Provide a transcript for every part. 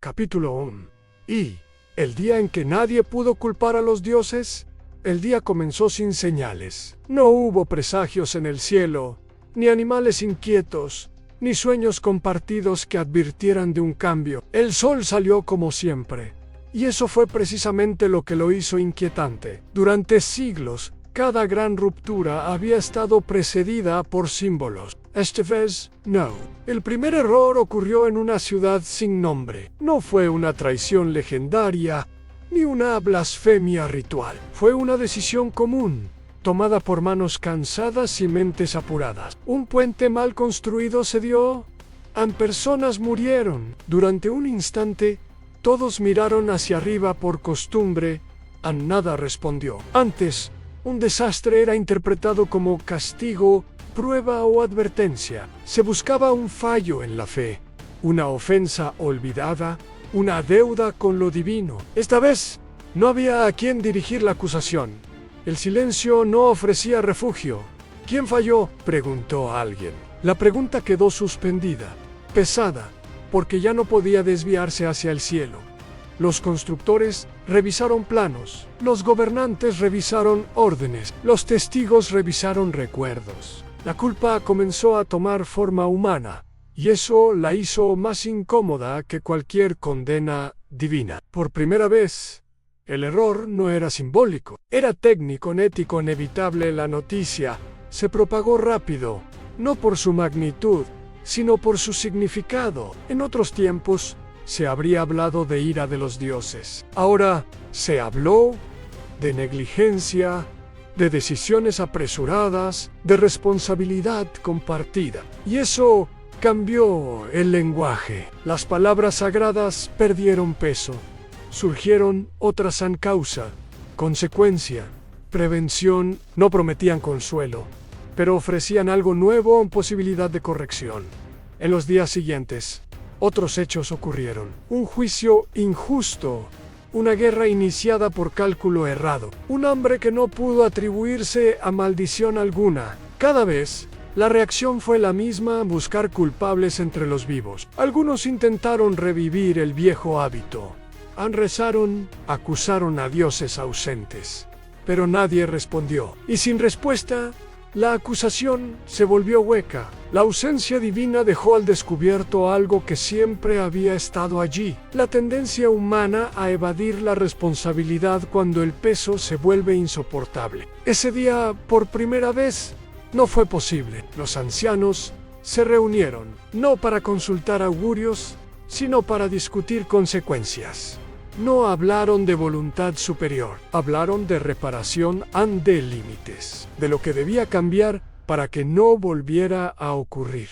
Capítulo 1. Y, el día en que nadie pudo culpar a los dioses, el día comenzó sin señales. No hubo presagios en el cielo, ni animales inquietos, ni sueños compartidos que advirtieran de un cambio. El sol salió como siempre, y eso fue precisamente lo que lo hizo inquietante. Durante siglos, cada gran ruptura había estado precedida por símbolos. Esta vez, no. El primer error ocurrió en una ciudad sin nombre. No fue una traición legendaria, ni una blasfemia ritual. Fue una decisión común, tomada por manos cansadas y mentes apuradas. Un puente mal construido cedió, personas murieron. Durante un instante, todos miraron hacia arriba por costumbre, nada respondió. Antes, un desastre era interpretado como castigo, prueba o advertencia. Se buscaba un fallo en la fe, una ofensa olvidada, una deuda con lo divino. Esta vez, no había a quien dirigir la acusación. El silencio no ofrecía refugio. ¿Quién falló?, preguntó alguien. La pregunta quedó suspendida, pesada, porque ya no podía desviarse hacia el cielo. Los constructores revisaron planos, los gobernantes revisaron órdenes, los testigos revisaron recuerdos. La culpa comenzó a tomar forma humana, y eso la hizo más incómoda que cualquier condena divina. Por primera vez, el error no era simbólico, era técnico, ético, inevitable. La noticia se propagó rápido, no por su magnitud, sino por su significado. En otros tiempos, se habría hablado de ira de los dioses. Ahora se habló de negligencia, de decisiones apresuradas, de responsabilidad compartida. Y eso cambió el lenguaje. Las palabras sagradas perdieron peso. Surgieron otras sin causa, consecuencia, prevención. No prometían consuelo, pero ofrecían algo nuevo, posibilidad de corrección. En los días siguientes, otros hechos ocurrieron. Un juicio injusto, una guerra iniciada por cálculo errado, un hambre que no pudo atribuirse a maldición alguna. Cada vez, la reacción fue la misma: buscar culpables entre los vivos. Algunos intentaron revivir el viejo hábito. Rezaron, acusaron a dioses ausentes, pero nadie respondió. Y sin respuesta, la acusación se volvió hueca. La ausencia divina dejó al descubierto algo que siempre había estado allí: la tendencia humana a evadir la responsabilidad cuando el peso se vuelve insoportable. Ese día, por primera vez, no fue posible. Los ancianos se reunieron, no para consultar augurios, sino para discutir consecuencias. No hablaron de voluntad superior, hablaron de reparación ante límites, de lo que debía cambiar para que no volviera a ocurrir.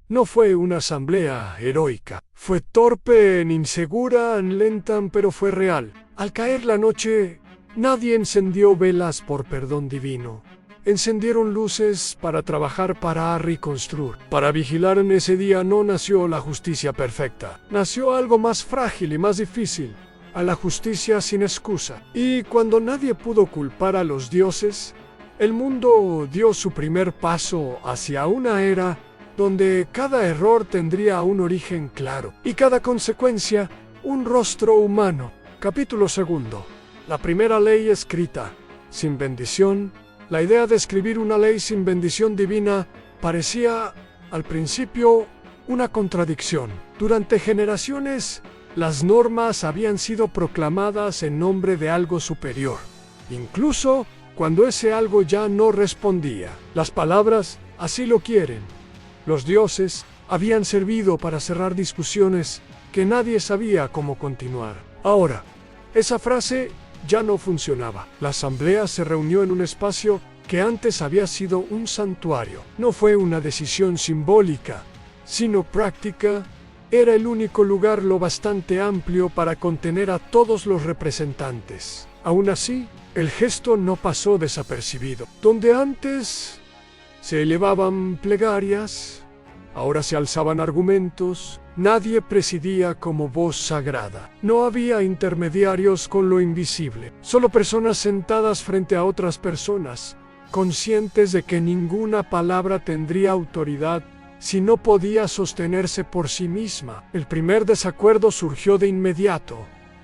No fue una asamblea heroica, fue torpe, insegura, lenta, pero fue real. Al caer la noche, nadie encendió velas por perdón divino. Encendieron luces para trabajar, para reconstruir. Para vigilar. En ese día no nació la justicia perfecta, nació algo más frágil y más difícil: a la justicia sin excusa. Y cuando nadie pudo culpar a los dioses, el mundo dio su primer paso hacia una era donde cada error tendría un origen claro y cada consecuencia un rostro humano. Capítulo 2. La primera ley escrita. Sin bendición. La idea de escribir una ley sin bendición divina parecía, al principio, una contradicción. Durante generaciones, las normas habían sido proclamadas en nombre de algo superior, incluso cuando ese algo ya no respondía. Las palabras así lo quieren. Los dioses habían servido para cerrar discusiones que nadie sabía cómo continuar. Ahora, esa frase ya no funcionaba. La asamblea se reunió en un espacio que antes había sido un santuario. No fue una decisión simbólica, sino práctica. Era el único lugar lo bastante amplio para contener a todos los representantes. Aún así, el gesto no pasó desapercibido. Donde antes se elevaban plegarias, ahora se alzaban argumentos. Nadie presidía como voz sagrada. No había intermediarios con lo invisible. Solo personas sentadas frente a otras personas, conscientes de que ninguna palabra tendría autoridad si no podía sostenerse por sí misma? El primer desacuerdo surgió de inmediato.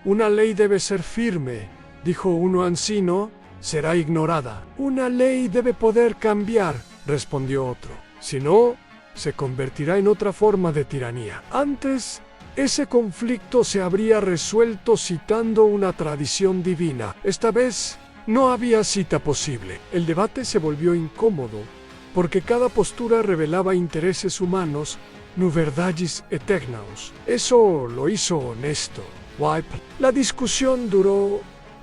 Una ley debe ser firme, dijo uno anciano, será ignorada. Una ley debe poder cambiar, respondió otro. Si no, se convertirá en otra forma de tiranía. Antes, ese conflicto se habría resuelto citando una tradición divina. Esta vez, no había cita posible. El debate se volvió incómodo, porque cada postura revelaba intereses humanos, nuverdagis eternaus. Eso lo hizo honesto. La discusión duró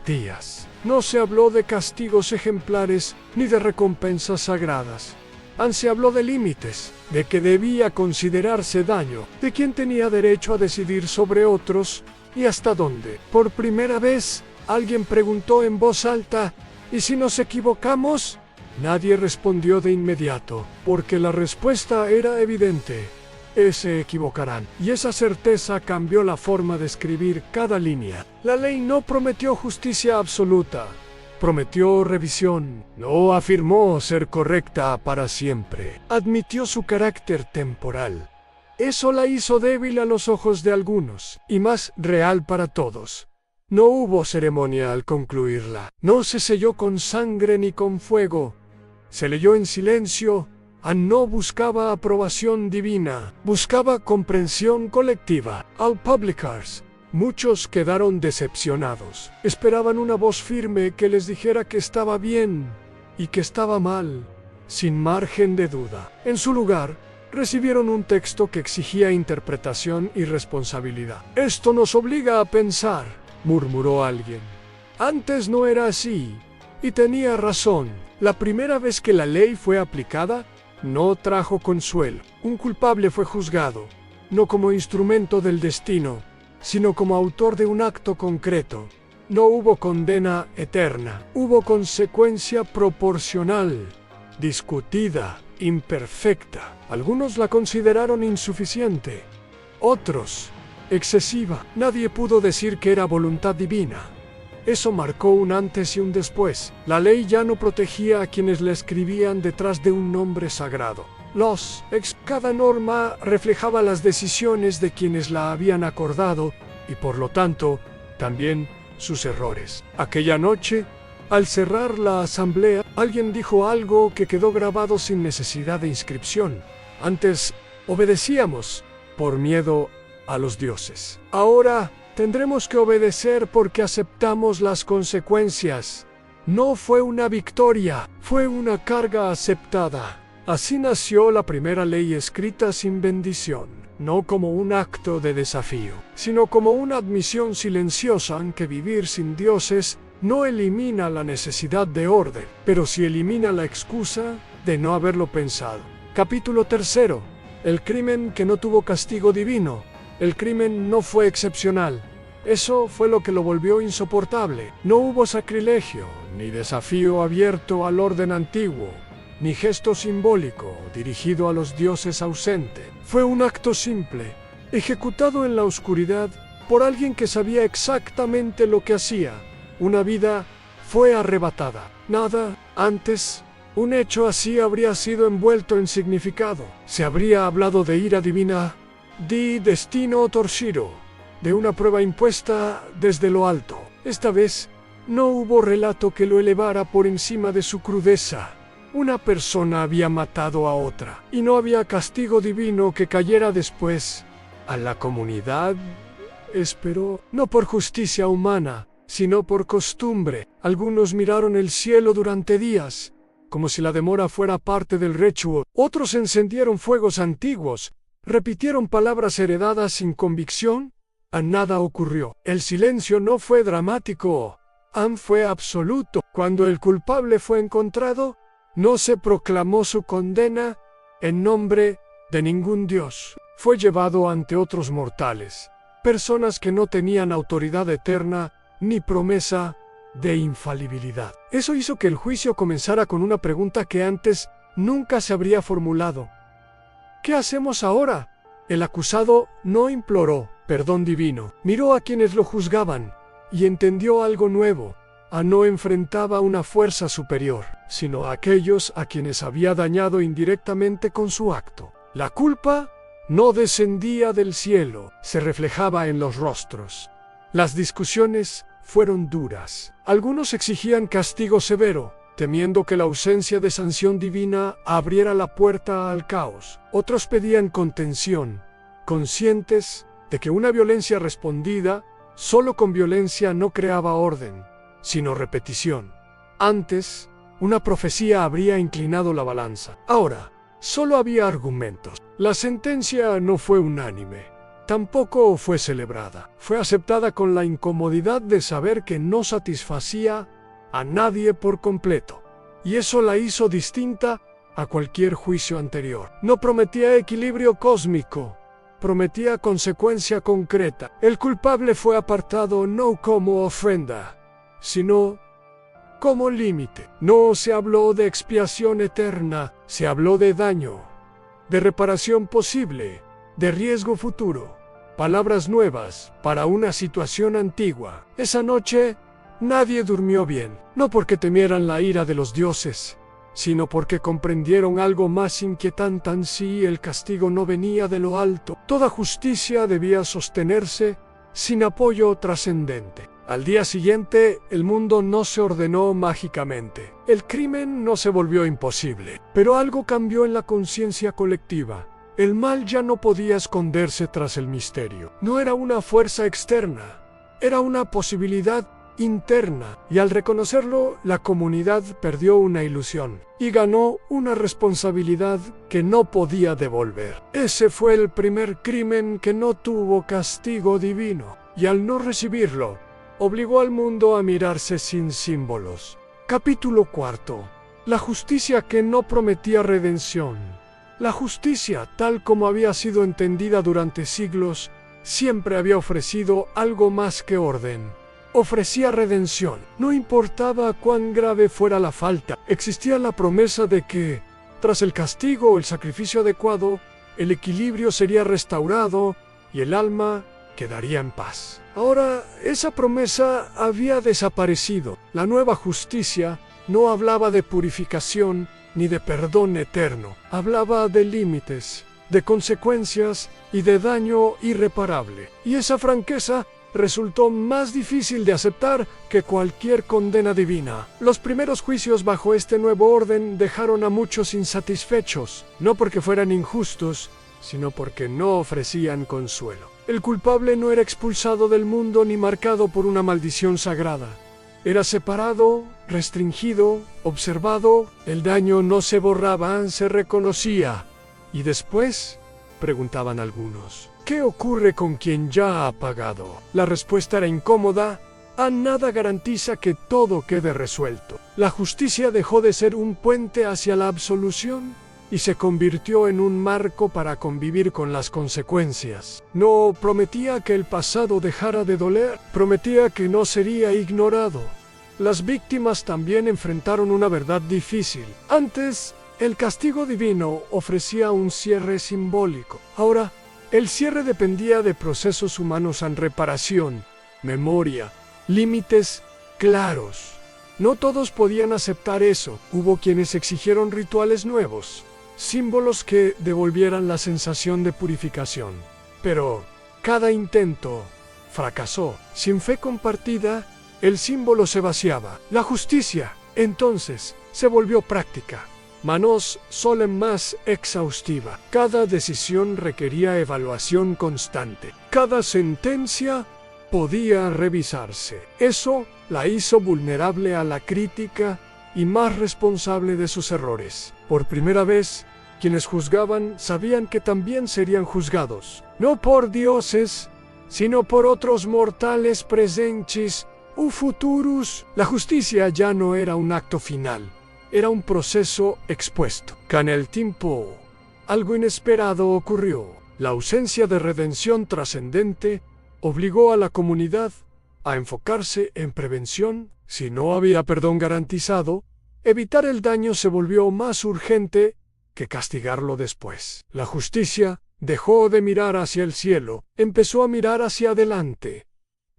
días. No se habló de castigos ejemplares ni de recompensas sagradas. Se habló de límites, de que debía considerarse daño, de quién tenía derecho a decidir sobre otros y hasta dónde. Por primera vez, alguien preguntó en voz alta, ¿y si nos equivocamos? Nadie respondió de inmediato, porque la respuesta era evidente. Se equivocarán. Y esa certeza cambió la forma de escribir cada línea. La ley no prometió justicia absoluta. Prometió revisión, no afirmó ser correcta para siempre. Admitió su carácter temporal. Eso la hizo débil a los ojos de algunos, y más real para todos. No hubo ceremonia al concluirla. No se selló con sangre ni con fuego. Se leyó en silencio. No buscaba aprobación divina, buscaba comprensión colectiva. Al publicars, muchos quedaron decepcionados. Esperaban una voz firme que les dijera que estaba bien y que estaba mal, sin margen de duda. En su lugar, recibieron un texto que exigía interpretación y responsabilidad. Esto nos obliga a pensar, murmuró alguien. Antes no era así, y tenía razón. La primera vez que la ley fue aplicada, no trajo consuelo. Un culpable fue juzgado, no como instrumento del destino, sino como autor de un acto concreto. No hubo condena eterna, hubo consecuencia proporcional, discutida, imperfecta. Algunos la consideraron insuficiente, otros excesiva. Nadie pudo decir que era voluntad divina. Eso marcó un antes y un después. La ley ya no protegía a quienes la escribían detrás de un nombre sagrado. Cada norma reflejaba las decisiones de quienes la habían acordado y por lo tanto, también sus errores. Aquella noche, al cerrar la asamblea, alguien dijo algo que quedó grabado sin necesidad de inscripción. Antes obedecíamos por miedo a los dioses. Ahora tendremos que obedecer porque aceptamos las consecuencias. No fue una victoria, fue una carga aceptada. Así nació la primera ley escrita sin bendición, no como un acto de desafío, sino como una admisión silenciosa en que vivir sin dioses no elimina la necesidad de orden, pero sí elimina la excusa de no haberlo pensado. Capítulo 3. El crimen que no tuvo castigo divino. El crimen no fue excepcional. Eso fue lo que lo volvió insoportable. No hubo sacrilegio, ni desafío abierto al orden antiguo, ni gesto simbólico dirigido a los dioses ausentes. Fue un acto simple, ejecutado en la oscuridad por alguien que sabía exactamente lo que hacía. Una vida fue arrebatada. Nada antes. Un hecho así habría sido envuelto en significado. Se habría hablado de ira divina, di destino torcido, de una prueba impuesta desde lo alto. Esta vez, no hubo relato que lo elevara por encima de su crudeza. Una persona había matado a otra, y no había castigo divino que cayera después. A la comunidad esperó, no por justicia humana, sino por costumbre. Algunos miraron el cielo durante días, como si la demora fuera parte del ritual. Otros encendieron fuegos antiguos, repitieron palabras heredadas sin convicción. Nada ocurrió. El silencio no fue dramático, fue absoluto. Cuando el culpable fue encontrado, no se proclamó su condena en nombre de ningún dios. Fue llevado ante otros mortales, personas que no tenían autoridad eterna ni promesa de infalibilidad. Eso hizo que el juicio comenzara con una pregunta que antes nunca se habría formulado. ¿Qué hacemos ahora? El acusado no imploró perdón divino. Miró a quienes lo juzgaban y entendió algo nuevo. No enfrentaba una fuerza superior, sino a aquellos a quienes había dañado indirectamente con su acto. La culpa no descendía del cielo, se reflejaba en los rostros. Las discusiones fueron duras. Algunos exigían castigo severo, temiendo que la ausencia de sanción divina abriera la puerta al caos. Otros pedían contención, conscientes de que una violencia respondida solo con violencia no creaba orden, sino repetición. Antes, una profecía habría inclinado la balanza. Ahora, solo había argumentos. La sentencia no fue unánime. Tampoco fue celebrada. Fue aceptada con la incomodidad de saber que no satisfacía a nadie por completo. Y eso la hizo distinta a cualquier juicio anterior. No prometía equilibrio cósmico, prometía consecuencia concreta. El culpable fue apartado no como ofrenda, sino como límite. No se habló de expiación eterna, se habló de daño, de reparación posible, de riesgo futuro. Palabras nuevas para una situación antigua. Esa noche nadie durmió bien, no porque temieran la ira de los dioses, sino porque comprendieron algo más inquietante. Si el castigo no venía de lo alto, toda justicia debía sostenerse sin apoyo trascendente. Al día siguiente, el mundo no se ordenó mágicamente. El crimen no se volvió imposible, pero algo cambió en la conciencia colectiva. El mal ya no podía esconderse tras el misterio. No era una fuerza externa, era una posibilidad interna, y al reconocerlo, la comunidad perdió una ilusión y ganó una responsabilidad que no podía devolver. Ese fue el primer crimen que no tuvo castigo divino, y al no recibirlo, obligó al mundo a mirarse sin símbolos. Capítulo 4. La justicia que no prometía redención. La justicia, tal como había sido entendida durante siglos, siempre había ofrecido algo más que orden. Ofrecía redención. No importaba cuán grave fuera la falta, existía la promesa de que, tras el castigo o el sacrificio adecuado, el equilibrio sería restaurado y el alma quedaría en paz. Ahora, esa promesa había desaparecido. La nueva justicia no hablaba de purificación ni de perdón eterno. Hablaba de límites, de consecuencias y de daño irreparable. Y esa franqueza resultó más difícil de aceptar que cualquier condena divina. Los primeros juicios bajo este nuevo orden dejaron a muchos insatisfechos, no porque fueran injustos, sino porque no ofrecían consuelo. El culpable no era expulsado del mundo ni marcado por una maldición sagrada. Era separado, restringido, observado. El daño no se borraba, se reconocía. ¿Y después? Preguntaban algunos. ¿Qué ocurre con quien ya ha pagado? La respuesta era incómoda. A nada garantiza que todo quede resuelto. La justicia dejó de ser un puente hacia la absolución y se convirtió en un marco para convivir con las consecuencias. No prometía que el pasado dejara de doler, prometía que no sería ignorado. Las víctimas también enfrentaron una verdad difícil. Antes, el castigo divino ofrecía un cierre simbólico. Ahora, el cierre dependía de procesos humanos en reparación, memoria, límites claros. No todos podían aceptar eso. Hubo quienes exigieron rituales nuevos, símbolos que devolvieran la sensación de purificación. Pero cada intento fracasó. Sin fe compartida, el símbolo se vaciaba. La justicia, entonces, se volvió práctica, manos solemn más exhaustiva. Cada decisión requería evaluación constante. Cada sentencia podía revisarse. Eso la hizo vulnerable a la crítica y más responsable de sus errores. Por primera vez, quienes juzgaban sabían que también serían juzgados, no por dioses, sino por otros mortales presentes u futurus. La justicia ya no era un acto final, era un proceso expuesto. Con el tiempo, algo inesperado ocurrió. La ausencia de redención trascendente obligó a la comunidad a enfocarse en prevención. Si no había perdón garantizado, evitar el daño se volvió más urgente que castigarlo después. La justicia dejó de mirar hacia el cielo, empezó a mirar hacia adelante.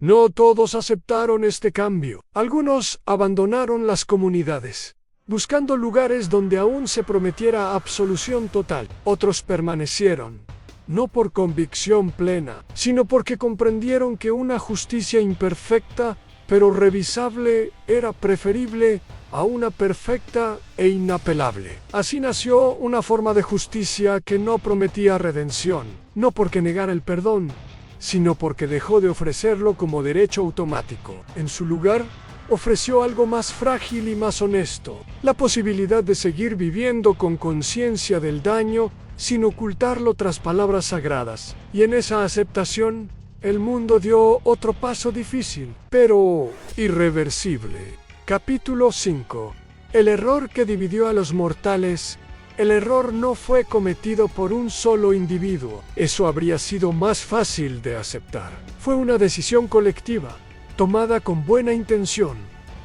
No todos aceptaron este cambio. Algunos abandonaron las comunidades, buscando lugares donde aún se prometiera absolución total. Otros permanecieron, no por convicción plena, sino porque comprendieron que una justicia imperfecta, pero revisable, era preferible a una perfecta e inapelable. Así nació una forma de justicia que no prometía redención, no porque negara el perdón, sino porque dejó de ofrecerlo como derecho automático. En su lugar, ofreció algo más frágil y más honesto, la posibilidad de seguir viviendo con conciencia del daño sin ocultarlo tras palabras sagradas. Y en esa aceptación, el mundo dio otro paso difícil, pero irreversible. Capítulo 5. El error que dividió a los mortales. El error no fue cometido por un solo individuo. Eso habría sido más fácil de aceptar. Fue una decisión colectiva, tomada con buena intención,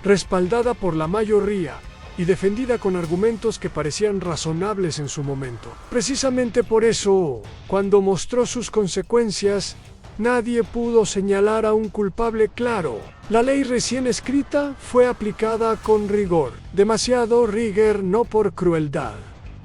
respaldada por la mayoría y defendida con argumentos que parecían razonables en su momento. Precisamente por eso, cuando mostró sus consecuencias, nadie pudo señalar a un culpable claro. La ley recién escrita fue aplicada con rigor. Demasiado rigor, no por crueldad,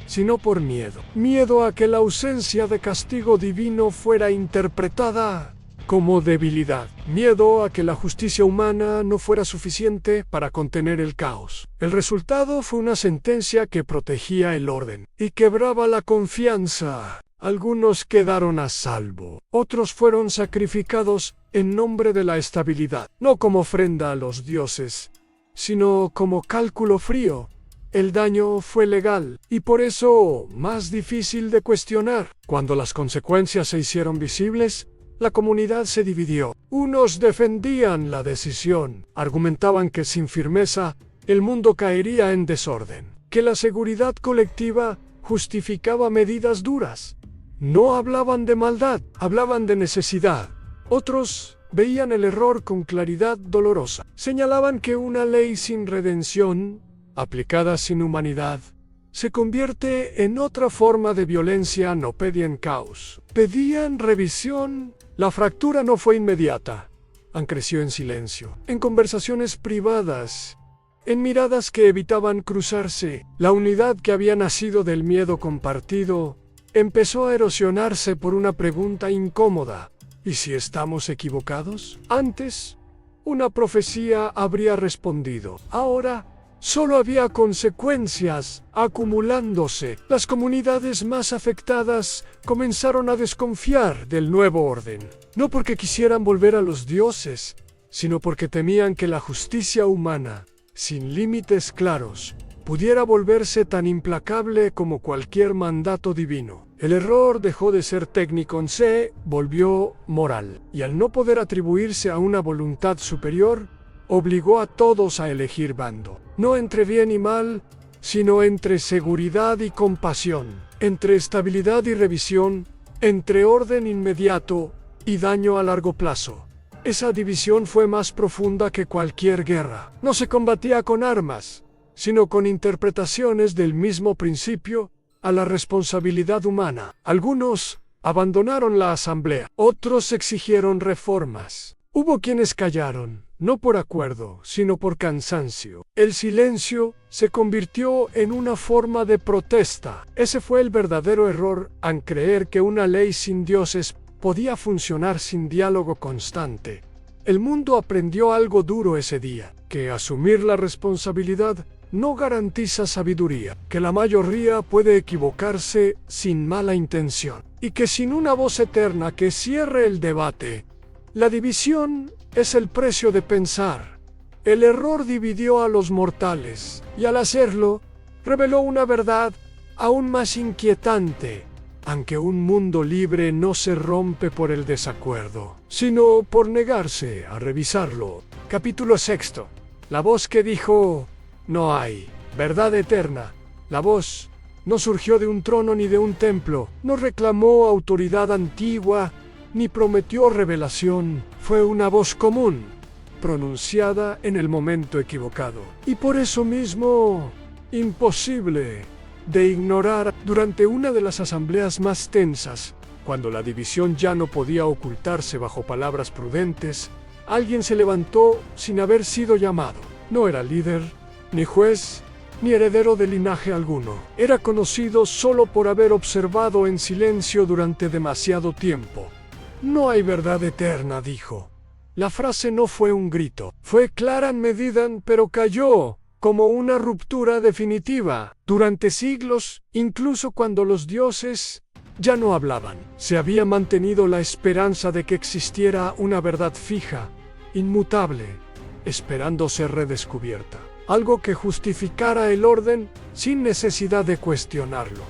sino por miedo. Miedo a que la ausencia de castigo divino fuera interpretada como debilidad. Miedo a que la justicia humana no fuera suficiente para contener el caos. El resultado fue una sentencia que protegía el orden y quebraba la confianza. Algunos quedaron a salvo, otros fueron sacrificados en nombre de la estabilidad, no como ofrenda a los dioses, sino como cálculo frío. El daño fue legal y por eso más difícil de cuestionar. Cuando las consecuencias se hicieron visibles, la comunidad se dividió. Unos defendían la decisión, argumentaban que sin firmeza el mundo caería en desorden, que la seguridad colectiva justificaba medidas duras. No hablaban de maldad, hablaban de necesidad. Otros veían el error con claridad dolorosa. Señalaban que una ley sin redención, aplicada sin humanidad, se convierte en otra forma de violencia. No pedían caos, pedían revisión. La fractura no fue inmediata. Creció en silencio, en conversaciones privadas, en miradas que evitaban cruzarse. La unidad que había nacido del miedo compartido empezó a erosionarse por una pregunta incómoda. ¿Y si estamos equivocados? Antes, una profecía habría respondido. Ahora, solo había consecuencias acumulándose. Las comunidades más afectadas comenzaron a desconfiar del nuevo orden. No porque quisieran volver a los dioses, sino porque temían que la justicia humana, sin límites claros, pudiera volverse tan implacable como cualquier mandato divino. El error dejó de ser técnico, se volvió moral, y al no poder atribuirse a una voluntad superior, obligó a todos a elegir bando, no entre bien y mal, sino entre seguridad y compasión, entre estabilidad y revisión, entre orden inmediato y daño a largo plazo. Esa división fue más profunda que cualquier guerra. No se combatía con armas, sino con interpretaciones del mismo principio a la responsabilidad humana. Algunos abandonaron la asamblea, otros exigieron reformas. Hubo quienes callaron, no por acuerdo, sino por cansancio. El silencio se convirtió en una forma de protesta. Ese fue el verdadero error, al creer que una ley sin dioses podía funcionar sin diálogo constante. El mundo aprendió algo duro ese día, que asumir la responsabilidad no garantiza sabiduría, que la mayoría puede equivocarse sin mala intención, y que sin una voz eterna que cierre el debate, la división es el precio de pensar. El error dividió a los mortales, y al hacerlo, reveló una verdad aún más inquietante. Aunque un mundo libre no se rompe por el desacuerdo, sino por negarse a revisarlo. Capítulo 6. La voz que dijo: no hay verdad eterna. La voz no surgió de un trono ni de un templo, no reclamó autoridad antigua, ni prometió revelación. Fue una voz común, pronunciada en el momento equivocado, y por eso mismo, imposible de ignorar. Durante una de las asambleas más tensas, cuando la división ya no podía ocultarse bajo palabras prudentes, alguien se levantó sin haber sido llamado. No era líder, ni juez, ni heredero de linaje alguno. Era conocido solo por haber observado en silencio durante demasiado tiempo. No hay verdad eterna, dijo. La frase no fue un grito, fue clara en medida, pero cayó como una ruptura definitiva. Durante siglos, incluso cuando los dioses ya no hablaban, se había mantenido la esperanza de que existiera una verdad fija, inmutable, esperando ser redescubierta. Algo que justificara el orden sin necesidad de cuestionarlo.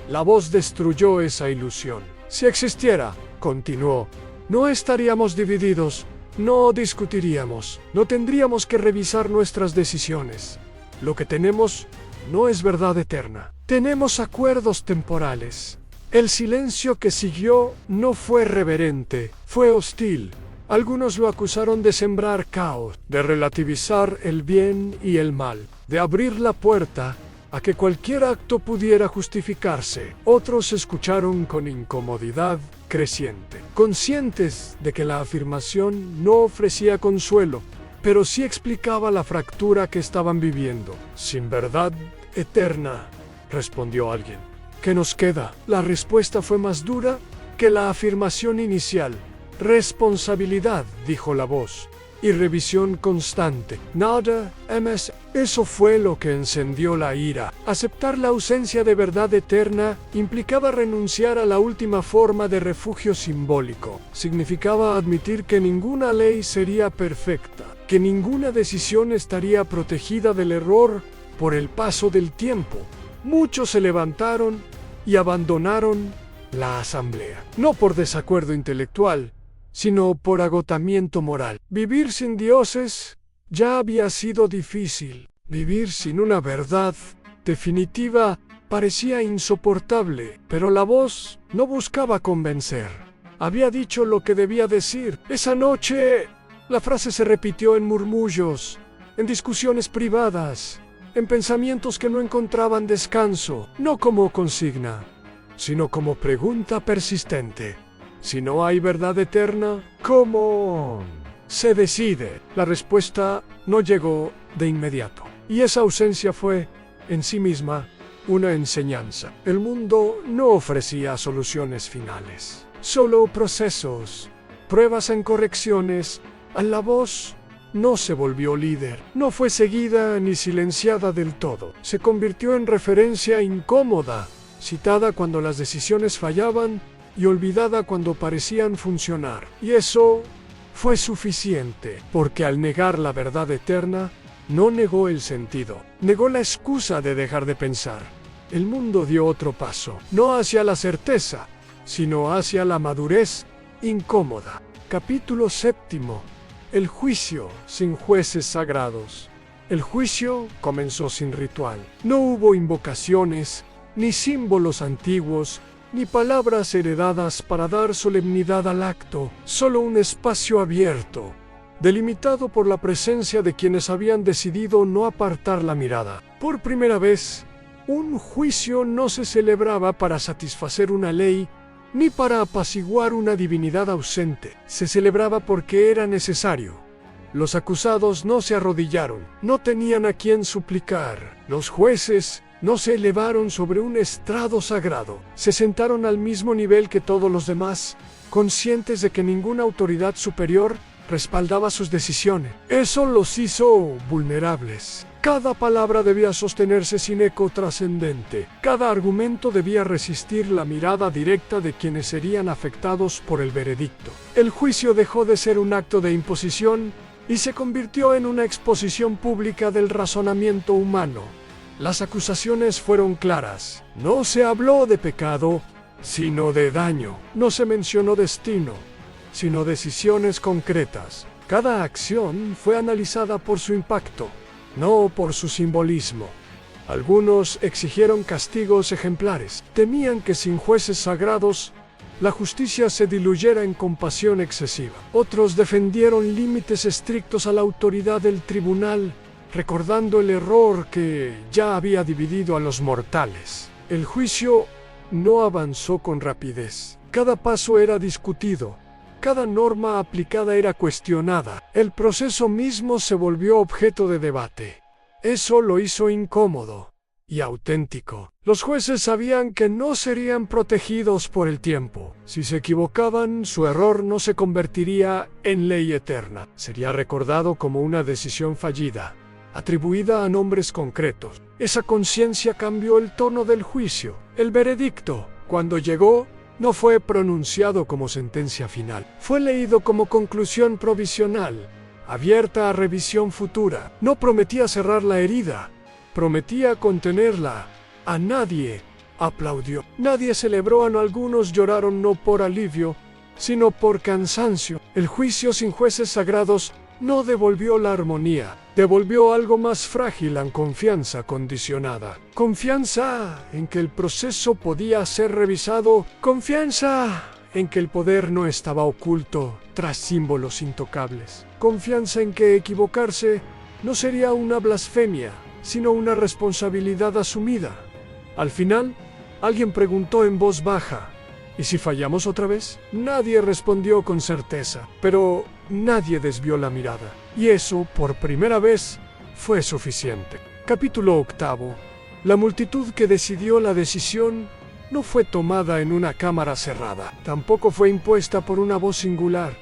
La voz destruyó esa ilusión. Si existiera, continuó, no estaríamos divididos, no discutiríamos, no tendríamos que revisar nuestras decisiones. Lo que tenemos no es verdad eterna. Tenemos acuerdos temporales. El silencio que siguió no fue reverente, fue hostil. Algunos lo acusaron de sembrar caos, de relativizar el bien y el mal, de abrir la puerta a que cualquier acto pudiera justificarse. Otros escucharon con incomodidad creciente, conscientes de que la afirmación no ofrecía consuelo, pero sí explicaba la fractura que estaban viviendo. Sin verdad eterna, respondió alguien. ¿Qué nos queda? La respuesta fue más dura que la afirmación inicial. Responsabilidad, dijo la voz, y revisión constante. Nada más. Eso fue lo que encendió la ira. Aceptar la ausencia de verdad eterna implicaba renunciar a la última forma de refugio simbólico. Significaba admitir que ninguna ley sería perfecta, que ninguna decisión estaría protegida del error por el paso del tiempo. Muchos se levantaron y abandonaron la asamblea, no por desacuerdo intelectual, sino por agotamiento moral. Vivir sin dioses ya había sido difícil. Vivir sin una verdad definitiva parecía insoportable, pero la voz no buscaba convencer. Había dicho lo que debía decir. Esa noche, la frase se repitió en murmullos, en discusiones privadas, en pensamientos que no encontraban descanso, no como consigna, sino como pregunta persistente. Si no hay verdad eterna, ¿cómo se decide? La respuesta no llegó de inmediato, y esa ausencia fue, en sí misma, una enseñanza. El mundo no ofrecía soluciones finales, solo procesos, pruebas en correcciones. La voz no se volvió líder, no fue seguida ni silenciada del todo. Se convirtió en referencia incómoda, citada cuando las decisiones fallaban y olvidada cuando parecían funcionar. Y eso fue suficiente, porque al negar la verdad eterna, no negó el sentido, negó la excusa de dejar de pensar. El mundo dio otro paso, no hacia la certeza, sino hacia la madurez incómoda. Capítulo 7. El juicio sin jueces sagrados. El juicio comenzó sin ritual. No hubo invocaciones, ni símbolos antiguos, ni palabras heredadas para dar solemnidad al acto, solo un espacio abierto, delimitado por la presencia de quienes habían decidido no apartar la mirada. Por primera vez, un juicio no se celebraba para satisfacer una ley, ni para apaciguar una divinidad ausente. Se celebraba porque era necesario. Los acusados no se arrodillaron, no tenían a quien suplicar. Los jueces no se elevaron sobre un estrado sagrado, se sentaron al mismo nivel que todos los demás, conscientes de que ninguna autoridad superior respaldaba sus decisiones. Eso los hizo vulnerables. Cada palabra debía sostenerse sin eco trascendente. Cada argumento debía resistir la mirada directa de quienes serían afectados por el veredicto. El juicio dejó de ser un acto de imposición y se convirtió en una exposición pública del razonamiento humano. Las acusaciones fueron claras. No se habló de pecado, sino de daño. No se mencionó destino, sino decisiones concretas. Cada acción fue analizada por su impacto, no por su simbolismo. Algunos exigieron castigos ejemplares. Temían que sin jueces sagrados, la justicia se diluyera en compasión excesiva. Otros defendieron límites estrictos a la autoridad del tribunal, recordando el error que ya había dividido a los mortales. El juicio no avanzó con rapidez. Cada paso era discutido, cada norma aplicada era cuestionada. El proceso mismo se volvió objeto de debate. Eso lo hizo incómodo y auténtico. Los jueces sabían que no serían protegidos por el tiempo. Si se equivocaban, su error no se convertiría en ley eterna. Sería recordado como una decisión fallida, atribuida a nombres concretos. Esa conciencia cambió el tono del juicio. El veredicto, cuando llegó, no fue pronunciado como sentencia final. Fue leído como conclusión provisional, abierta a revisión futura. No prometía cerrar la herida, prometía contenerla. A nadie aplaudió. Nadie celebró. Algunos lloraron no por alivio, sino por cansancio. El juicio sin jueces sagrados no devolvió la armonía. Devolvió algo más frágil, la confianza condicionada. Confianza en que el proceso podía ser revisado. Confianza en que el poder no estaba oculto tras símbolos intocables. Confianza en que equivocarse no sería una blasfemia, sino una responsabilidad asumida. Al final, alguien preguntó en voz baja, ¿y si fallamos otra vez? Nadie respondió con certeza, pero nadie desvió la mirada. Y eso, por primera vez, fue suficiente. Capítulo 8. La multitud que decidió la decisión no fue tomada en una cámara cerrada. Tampoco fue impuesta por una voz singular.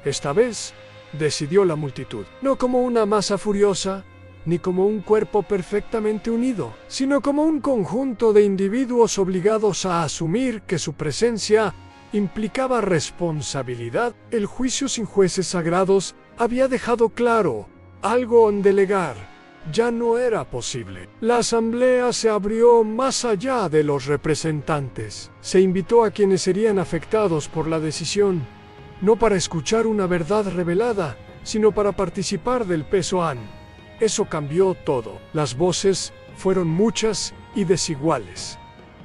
Esta vez, decidió la multitud. No como una masa furiosa, ni como un cuerpo perfectamente unido, sino como un conjunto de individuos obligados a asumir que su presencia implicaba responsabilidad. El juicio sin jueces sagrados había dejado claro, algo en delegar ya no era posible. La asamblea se abrió más allá de los representantes. Se invitó a quienes serían afectados por la decisión, no para escuchar una verdad revelada, sino para participar del peso an. Eso cambió todo. Las voces fueron muchas y desiguales.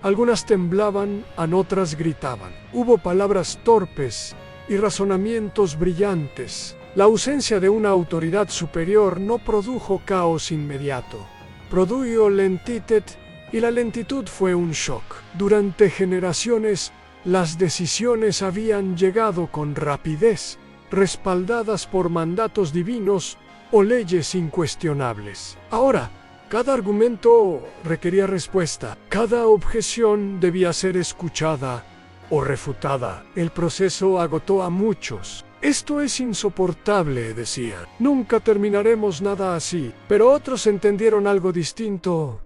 Algunas temblaban, otras gritaban. Hubo palabras torpes y razonamientos brillantes. La ausencia de una autoridad superior no produjo caos inmediato. Produjo lentitud, y la lentitud fue un shock. Durante generaciones, las decisiones habían llegado con rapidez, respaldadas por mandatos divinos o leyes incuestionables. Ahora, cada argumento requería respuesta. Cada objeción debía ser escuchada o refutada. El proceso agotó a muchos. Esto es insoportable, decían. Nunca terminaremos nada así. Pero otros entendieron algo distinto.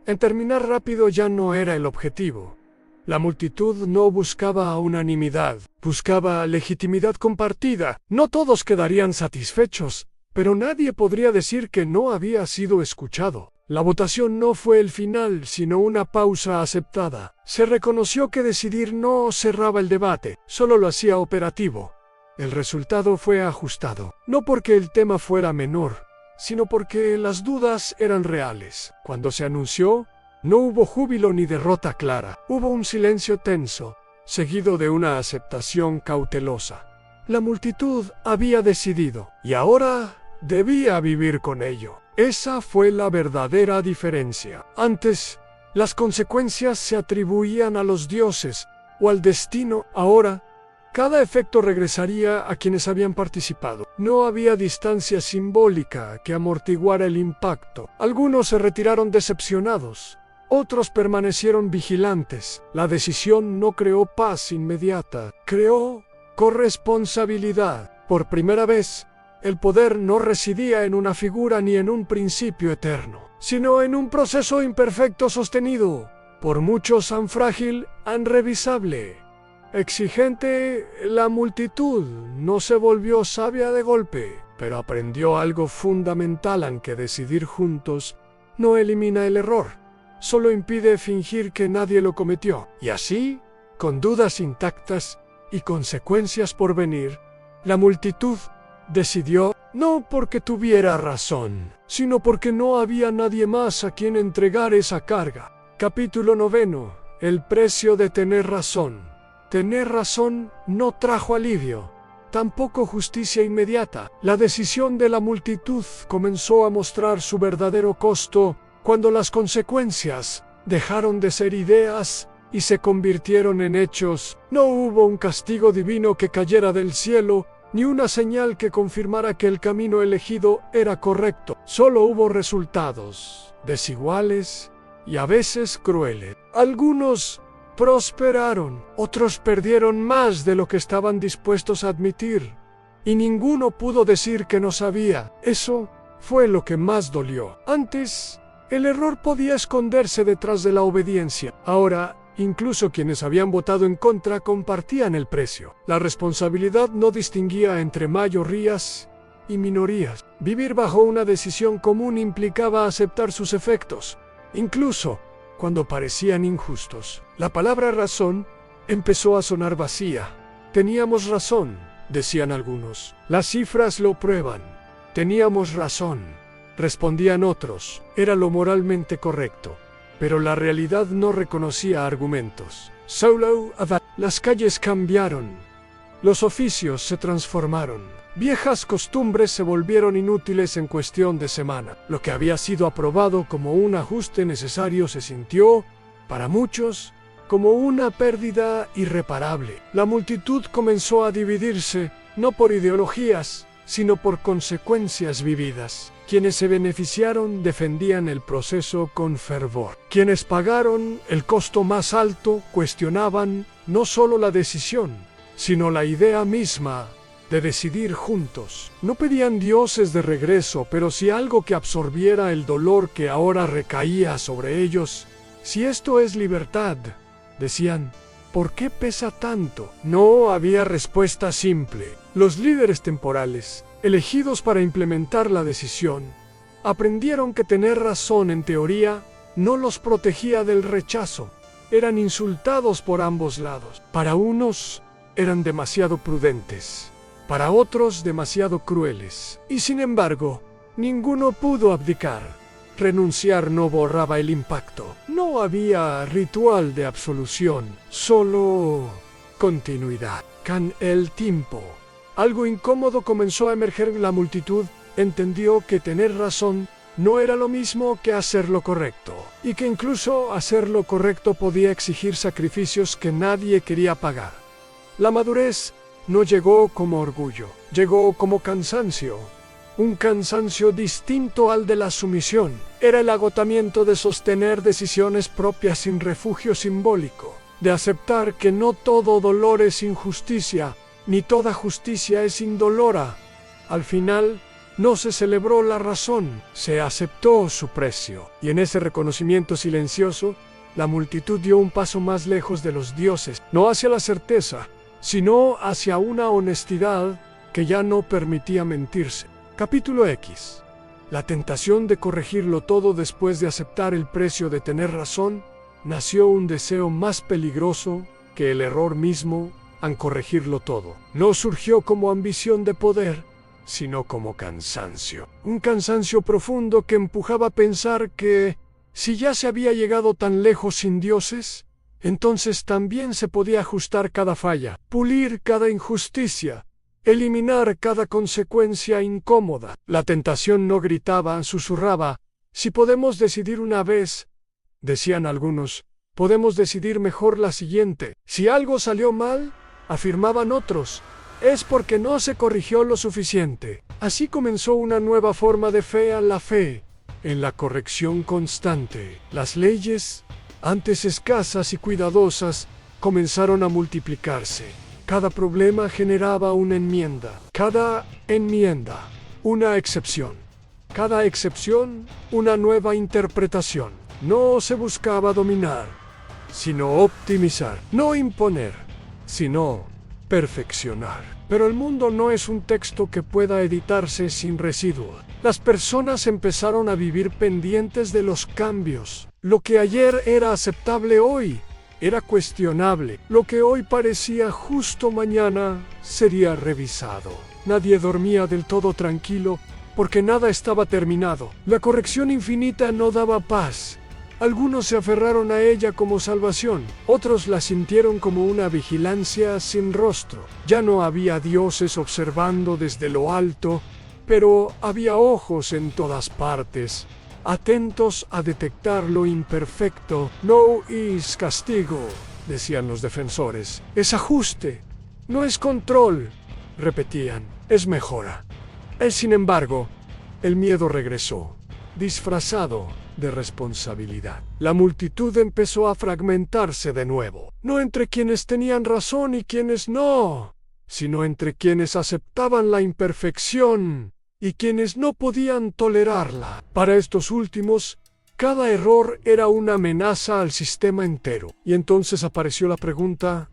En terminar rápido ya no era el objetivo. La multitud no buscaba unanimidad, buscaba legitimidad compartida. No todos quedarían satisfechos, pero nadie podría decir que no había sido escuchado. La votación no fue el final, sino una pausa aceptada. Se reconoció que decidir no cerraba el debate, solo lo hacía operativo. El resultado fue ajustado, no porque el tema fuera menor, sino porque las dudas eran reales. Cuando se anunció, no hubo júbilo ni derrota clara. Hubo un silencio tenso, seguido de una aceptación cautelosa. La multitud había decidido, y ahora debía vivir con ello. Esa fue la verdadera diferencia. Antes, las consecuencias se atribuían a los dioses o al destino. Ahora, cada efecto regresaría a quienes habían participado. No había distancia simbólica que amortiguara el impacto. Algunos se retiraron decepcionados, otros permanecieron vigilantes. La decisión no creó paz inmediata, creó corresponsabilidad. Por primera vez, el poder no residía en una figura ni en un principio eterno, sino en un proceso imperfecto sostenido, por muchos tan frágil, tan revisable. Exigente, la multitud no se volvió sabia de golpe, pero aprendió algo fundamental en que decidir juntos no elimina el error, solo impide fingir que nadie lo cometió. Y así, con dudas intactas y consecuencias por venir, la multitud decidió no porque tuviera razón, sino porque no había nadie más a quien entregar esa carga. Capítulo 9. El precio de tener razón. Tener razón no trajo alivio, tampoco justicia inmediata. La decisión de la multitud comenzó a mostrar su verdadero costo cuando las consecuencias dejaron de ser ideas y se convirtieron en hechos. No hubo un castigo divino que cayera del cielo ni una señal que confirmara que el camino elegido era correcto. Solo hubo resultados desiguales y a veces crueles. Algunos prosperaron, otros perdieron más de lo que estaban dispuestos a admitir, y ninguno pudo decir que no sabía. Eso fue lo que más dolió. Antes, el error podía esconderse detrás de la obediencia. Ahora, incluso quienes habían votado en contra compartían el precio. La responsabilidad no distinguía entre mayorías y minorías. Vivir bajo una decisión común implicaba aceptar sus efectos, incluso cuando parecían injustos. La palabra razón empezó a sonar vacía. Teníamos razón, decían algunos. Las cifras lo prueban. Teníamos razón, respondían otros. Era lo moralmente correcto. Pero la realidad no reconocía argumentos. Las calles cambiaron. Los oficios se transformaron. Viejas costumbres se volvieron inútiles en cuestión de semana. Lo que había sido aprobado como un ajuste necesario se sintió, para muchos, como una pérdida irreparable. La multitud comenzó a dividirse, no por ideologías, sino por consecuencias vividas. Quienes se beneficiaron defendían el proceso con fervor. Quienes pagaron el costo más alto cuestionaban no solo la decisión, sino la idea misma de decidir juntos. No pedían dioses de regreso, pero sí algo que absorbiera el dolor que ahora recaía sobre ellos. Si esto es libertad, decían, ¿por qué pesa tanto? No había respuesta simple. Los líderes temporales, elegidos para implementar la decisión, aprendieron que tener razón en teoría no los protegía del rechazo. Eran insultados por ambos lados. Para unos eran demasiado prudentes, para otros demasiado crueles. Y sin embargo, ninguno pudo abdicar. Renunciar no borraba el impacto. No había ritual de absolución, solo continuidad. Con el tiempo, algo incómodo comenzó a emerger en la multitud. Entendió que tener razón no era lo mismo que hacer lo correcto, y que incluso hacer lo correcto podía exigir sacrificios que nadie quería pagar. La madurez no llegó como orgullo, llegó como cansancio. Un cansancio distinto al de la sumisión. Era el agotamiento de sostener decisiones propias sin refugio simbólico, de aceptar que no todo dolor es injusticia, ni toda justicia es indolora. Al final, no se celebró la razón, se aceptó su precio. Y en ese reconocimiento silencioso, la multitud dio un paso más lejos de los dioses, no hacia la certeza, sino hacia una honestidad que ya no permitía mentirse. Capítulo X. La tentación de corregirlo todo después de aceptar el precio de tener razón, nació un deseo más peligroso que el error mismo en corregirlo todo. No surgió como ambición de poder, sino como cansancio. Un cansancio profundo que empujaba a pensar que, si ya se había llegado tan lejos sin dioses, entonces también se podía ajustar cada falla, pulir cada injusticia, eliminar cada consecuencia incómoda. La tentación no gritaba, susurraba. Si podemos decidir una vez, decían algunos, podemos decidir mejor la siguiente. Si algo salió mal, afirmaban otros, es porque no se corrigió lo suficiente. Así comenzó una nueva forma de fe a la fe, en la corrección constante. Las leyes, antes escasas y cuidadosas, comenzaron a multiplicarse. Cada problema generaba una enmienda. Cada enmienda, una excepción. Cada excepción, una nueva interpretación. No se buscaba dominar, sino optimizar. No imponer, sino perfeccionar. Pero el mundo no es un texto que pueda editarse sin residuos. Las personas empezaron a vivir pendientes de los cambios. Lo que ayer era aceptable hoy era cuestionable. Lo que hoy parecía justo mañana sería revisado. Nadie dormía del todo tranquilo porque nada estaba terminado. La corrección infinita no daba paz. Algunos se aferraron a ella como salvación, otros la sintieron como una vigilancia sin rostro. Ya no había dioses observando desde lo alto, pero había ojos en todas partes, atentos a detectar lo imperfecto. No es castigo, decían los defensores, es ajuste, no es control, repetían, es mejora. Sin embargo, el miedo regresó, disfrazado de responsabilidad. La multitud empezó a fragmentarse de nuevo, no entre quienes tenían razón y quienes no, sino entre quienes aceptaban la imperfección y quienes no podían tolerarla. Para estos últimos, cada error era una amenaza al sistema entero. Y entonces apareció la pregunta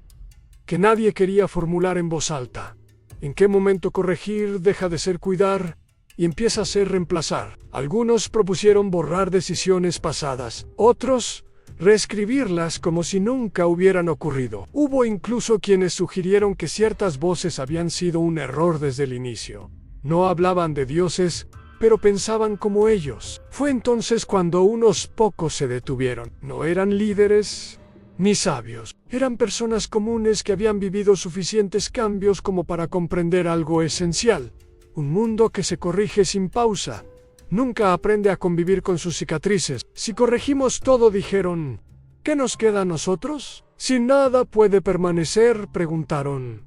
que nadie quería formular en voz alta. ¿En qué momento corregir deja de ser cuidar y empieza a ser reemplazar? Algunos propusieron borrar decisiones pasadas, otros reescribirlas como si nunca hubieran ocurrido. Hubo incluso quienes sugirieron que ciertas voces habían sido un error desde el inicio. No hablaban de dioses, pero pensaban como ellos. Fue entonces cuando unos pocos se detuvieron. No eran líderes ni sabios. Eran personas comunes que habían vivido suficientes cambios como para comprender algo esencial. Un mundo que se corrige sin pausa. Nunca aprende a convivir con sus cicatrices. Si corregimos todo, dijeron, ¿qué nos queda a nosotros? Si nada puede permanecer, preguntaron,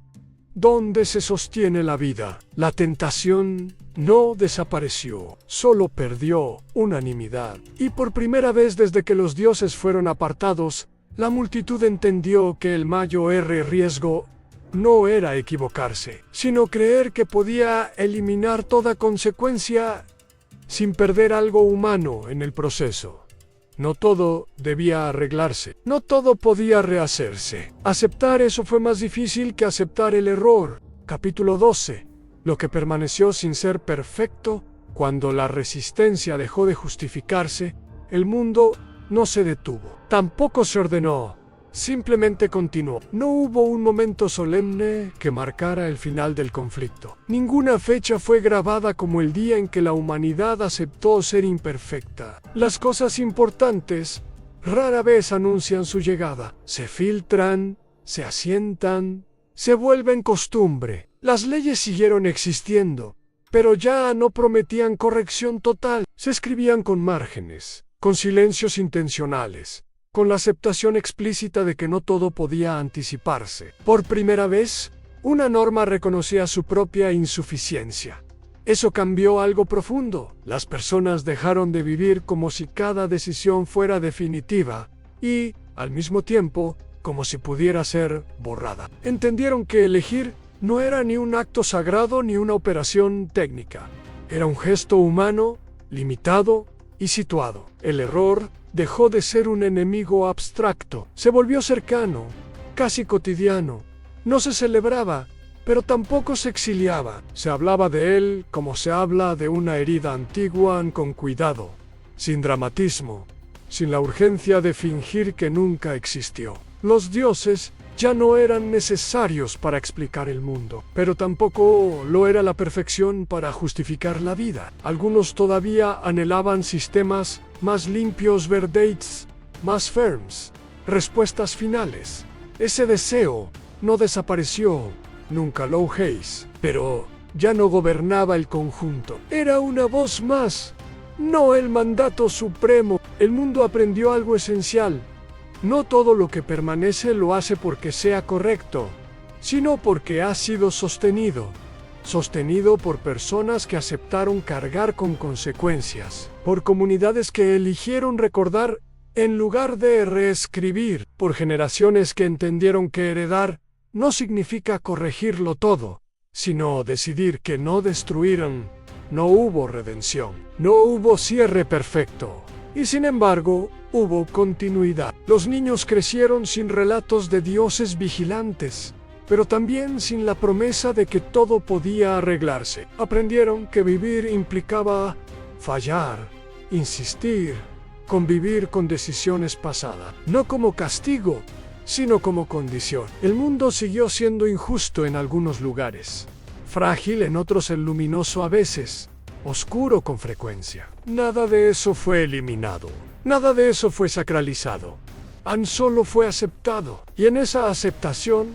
¿dónde se sostiene la vida? La tentación no desapareció, solo perdió unanimidad. Y por primera vez desde que los dioses fueron apartados, la multitud entendió que el mayor riesgo no era equivocarse, sino creer que podía eliminar toda consecuencia sin perder algo humano en el proceso. No todo debía arreglarse, no todo podía rehacerse. Aceptar eso fue más difícil que aceptar el error. Capítulo 12. Lo que permaneció sin ser perfecto, cuando la resistencia dejó de justificarse, el mundo no se detuvo. Tampoco se ordenó, simplemente continuó. No hubo un momento solemne que marcara el final del conflicto. Ninguna fecha fue grabada como el día en que la humanidad aceptó ser imperfecta. Las cosas importantes rara vez anuncian su llegada. Se filtran, se asientan, se vuelven costumbre. Las leyes siguieron existiendo, pero ya no prometían corrección total. Se escribían con márgenes, con silencios intencionales, con la aceptación explícita de que no todo podía anticiparse. Por primera vez, una norma reconocía su propia insuficiencia. Eso cambió algo profundo. Las personas dejaron de vivir como si cada decisión fuera definitiva y, al mismo tiempo, como si pudiera ser borrada. Entendieron que elegir no era ni un acto sagrado ni una operación técnica. Era un gesto humano, limitado y situado. El error dejó de ser un enemigo abstracto, se volvió cercano, casi cotidiano. No se celebraba, pero tampoco se exiliaba. Se hablaba de él como se habla de una herida antigua, con cuidado, sin dramatismo, sin la urgencia de fingir que nunca existió. Los dioses ya no eran necesarios para explicar el mundo, pero tampoco lo era la perfección para justificar la vida. Algunos todavía anhelaban sistemas más limpios, verdades más firmes, respuestas finales. Ese deseo no desapareció, nunca lo ojeis, pero ya no gobernaba el conjunto. Era una voz más, no el mandato supremo. El mundo aprendió algo esencial. No todo lo que permanece lo hace porque sea correcto, sino porque ha sido sostenido por personas que aceptaron cargar con consecuencias, por comunidades que eligieron recordar en lugar de reescribir, por generaciones que entendieron que heredar no significa corregirlo todo, sino decidir que no destruyeron. No hubo redención, no hubo cierre perfecto. Y sin embargo, hubo continuidad. Los niños crecieron sin relatos de dioses vigilantes, pero también sin la promesa de que todo podía arreglarse. Aprendieron que vivir implicaba fallar, insistir, convivir con decisiones pasadas, no como castigo, sino como condición. El mundo siguió siendo injusto en algunos lugares, frágil en otros, luminoso a veces, oscuro con frecuencia. Nada de eso fue eliminado, nada de eso fue sacralizado, tan solo fue aceptado. Y en esa aceptación,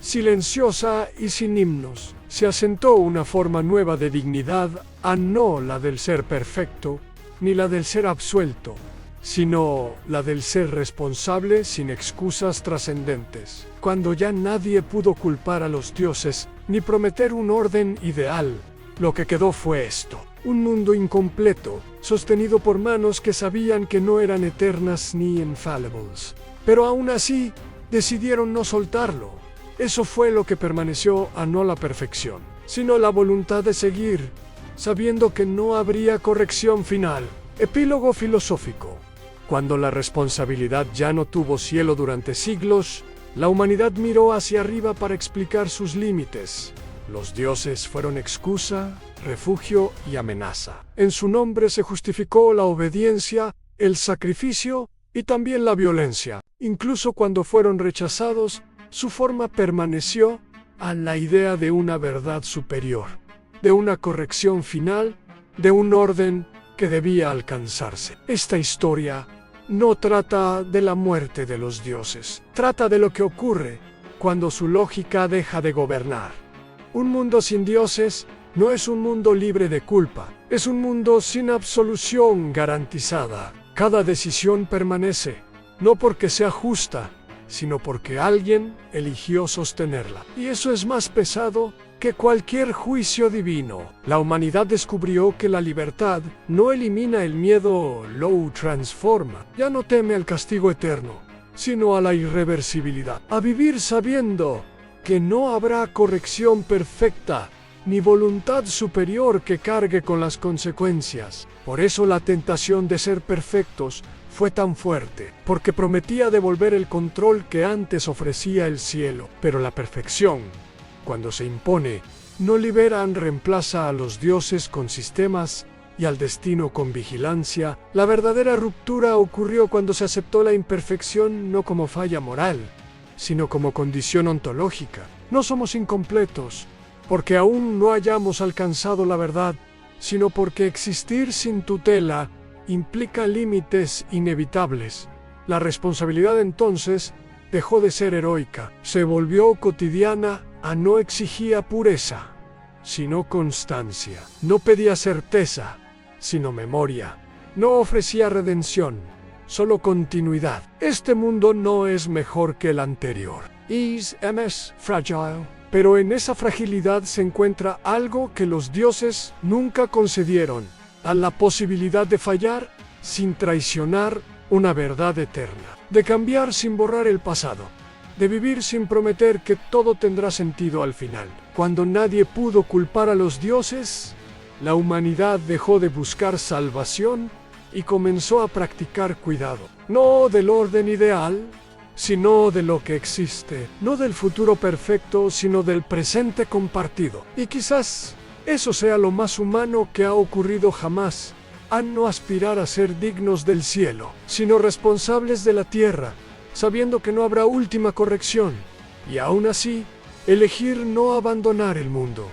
silenciosa y sin himnos, se asentó una forma nueva de dignidad, no la del ser perfecto, ni la del ser absuelto, sino la del ser responsable sin excusas trascendentes. Cuando ya nadie pudo culpar a los dioses, ni prometer un orden ideal. Lo que quedó fue esto: un mundo incompleto, sostenido por manos que sabían que no eran eternas ni infallibles. Pero aún así, decidieron no soltarlo. Eso fue lo que permaneció, a no la perfección, sino la voluntad de seguir, sabiendo que no habría corrección final. Epílogo filosófico. Cuando la responsabilidad ya no tuvo cielo durante siglos, la humanidad miró hacia arriba para explicar sus límites. Los dioses fueron excusa, refugio y amenaza. En su nombre se justificó la obediencia, el sacrificio y también la violencia. Incluso cuando fueron rechazados, su forma permaneció a la idea de una verdad superior, de una corrección final, de un orden que debía alcanzarse. Esta historia no trata de la muerte de los dioses, trata de lo que ocurre cuando su lógica deja de gobernar. Un mundo sin dioses no es un mundo libre de culpa, es un mundo sin absolución garantizada. Cada decisión permanece, no porque sea justa, sino porque alguien eligió sostenerla. Y eso es más pesado que cualquier juicio divino. La humanidad descubrió que la libertad no elimina el miedo, lo transforma. Ya no teme al castigo eterno, sino a la irreversibilidad. A vivir sabiendo que no habrá corrección perfecta, ni voluntad superior que cargue con las consecuencias. Por eso la tentación de ser perfectos fue tan fuerte, porque prometía devolver el control que antes ofrecía el cielo. Pero la perfección, cuando se impone, no libera ni reemplaza a los dioses con sistemas y al destino con vigilancia. La verdadera ruptura ocurrió cuando se aceptó la imperfección no como falla moral, sino como condición ontológica. No somos incompletos porque aún no hayamos alcanzado la verdad, sino porque existir sin tutela implica límites inevitables. La responsabilidad entonces dejó de ser heroica, se volvió cotidiana. No exigía pureza, sino constancia. No pedía certeza, sino memoria. No ofrecía redención, solo continuidad. Este mundo no es mejor que el anterior. Es fragile. Pero en esa fragilidad se encuentra algo que los dioses nunca concedieron: a la posibilidad de fallar sin traicionar una verdad eterna, de cambiar sin borrar el pasado, de vivir sin prometer que todo tendrá sentido al final. Cuando nadie pudo culpar a los dioses, la humanidad dejó de buscar salvación y comenzó a practicar cuidado. No del orden ideal, sino de lo que existe. No del futuro perfecto, sino del presente compartido. Y quizás eso sea lo más humano que ha ocurrido jamás: a no aspirar a ser dignos del cielo, sino responsables de la tierra, sabiendo que no habrá última corrección, y aún así, elegir no abandonar el mundo.